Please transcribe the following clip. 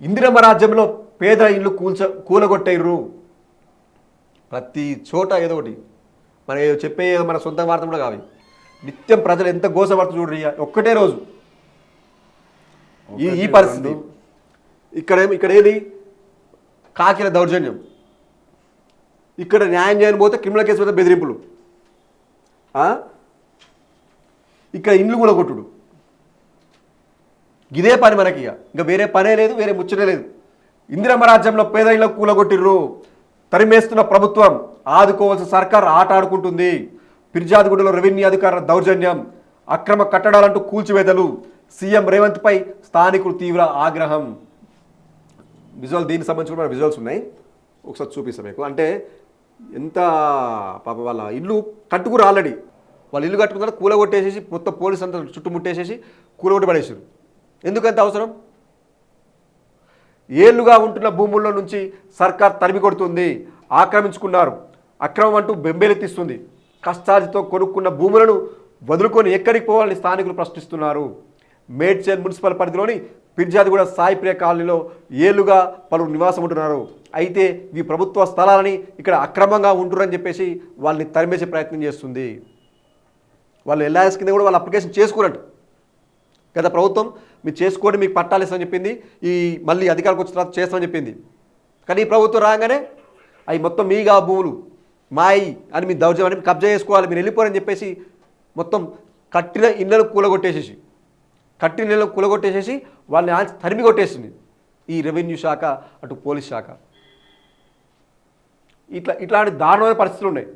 ఇందిరమ్మ రాజ్యంలో పేద ఇల్లు కూలగొట్టేరు. ప్రతి చోట ఏదో ఒకటి మన చెప్పే మన సొంత వార్త కూడా కావాలి. నిత్యం ప్రజలు ఎంత గోసపడుతూ చూడ్రి. ఒక్కటే రోజు ఈ పరిస్థితి. ఇక్కడ ఏది కాకిల దౌర్జన్యం, ఇక్కడ న్యాయం చేయని పోతే క్రిమినల్ కేసు మీద బెదిరింపులు, ఇక్కడ ఇండ్లు కూడా కొట్టుడు. ఇదే పని మనకి. ఇంకా వేరే పనే లేదు, వేరే ముచ్చటే లేదు. ఇందిరమ్మ రాజ్యంలో పేద ఇళ్లకు కూలగొట్టిర్రు. తరిమేస్తున్న ప్రభుత్వం, ఆదుకోవాల్సిన సర్కార్ ఆట ఆడుకుంటుంది. ఫిర్యాదుగూడలో రెవెన్యూ అధికారుల దౌర్జన్యం, అక్రమ కట్టడాలంటూ కూల్చివేతలు, సీఎం రేవంత్ పై స్థానికులు తీవ్ర ఆగ్రహం. విజువల్ దీనికి సంబంధించి కూడా విజువల్స్ ఉన్నాయి, ఒకసారి చూపిస్తాం మీకు. అంటే ఎంత పాప వాళ్ళ ఇల్లు కట్టుకురు ఆల్రెడీ. వాళ్ళు ఇల్లు కట్టుకున్న తర్వాత కూలగొట్టేసేసి మొత్తం పోలీసు అంతా చుట్టుముట్టేసేసి కూలగొట్టి పడేసారు. ఎందుకంత అవసరం? ఏళ్లుగా ఉంటున్న భూముల్లో నుంచి సర్కార్ తరిమి కొడుతుంది. ఆక్రమించుకున్నారు, అక్రమం అంటూ బెంబేలెత్తిస్తుంది. కష్టాలతో కొనుక్కున్న భూములను వదులుకొని ఎక్కడికి పోవాలని స్థానికులు ప్రశ్నిస్తున్నారు. మేడ్చల్ మున్సిపల్ పరిధిలోని ఫిర్యాదుగూడ సాయిప్రియ కాలనీలో ఏళ్లుగా పలువురు నివాసం ఉంటున్నారు. అయితే ఇవి ప్రభుత్వ స్థలాలని ఇక్కడ అక్రమంగా ఉంటున్నారని చెప్పేసి వాళ్ళని తరిమేసే ప్రయత్నం చేస్తుంది. వాళ్ళు ఎల్ఐఎస్ కింద కూడా వాళ్ళు అప్లికేషన్ చేసుకున్నట్టు. గత ప్రభుత్వం మీరు చేసుకోండి, మీకు పట్టాలు ఇస్తామని చెప్పింది. ఈ మళ్ళీ అధికారికి వచ్చిన తర్వాత చేస్తామని చెప్పింది. కానీ ఈ ప్రభుత్వం రాగానే అవి మొత్తం మీగా భూములు మాయి అని మీ దౌర్జన్యం అని కబ్జా చేసుకోవాలి, మీరు వెళ్ళిపోరని చెప్పేసి మొత్తం కట్టిన ఇళ్ళను కూలగొట్టేసేసి వాళ్ళని తరిమి కొట్టేసింది ఈ రెవెన్యూ శాఖ, అటు పోలీస్ శాఖ. ఇట్లాంటి దారుణమైన పరిస్థితులు ఉన్నాయి.